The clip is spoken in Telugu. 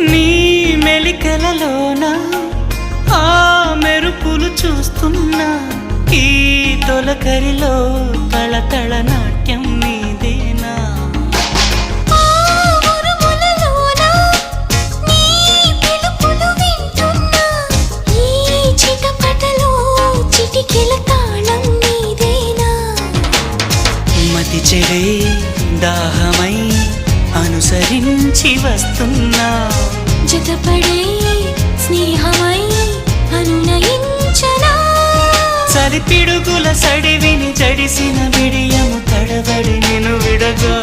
నీ మెలికలలోన ఆ మెరుపులు చూస్తున్నా ఈ తొలకరిలో తళతళ నాట్యం నీదేనా మతి చెడే దాహమై అనుసరించి వస్తున్నా జతపడే స్నేహమై అనునయించనా చలి పిడుగుల సడివిని జడిసిన బిడియము తడబడి నిన్ను విడగా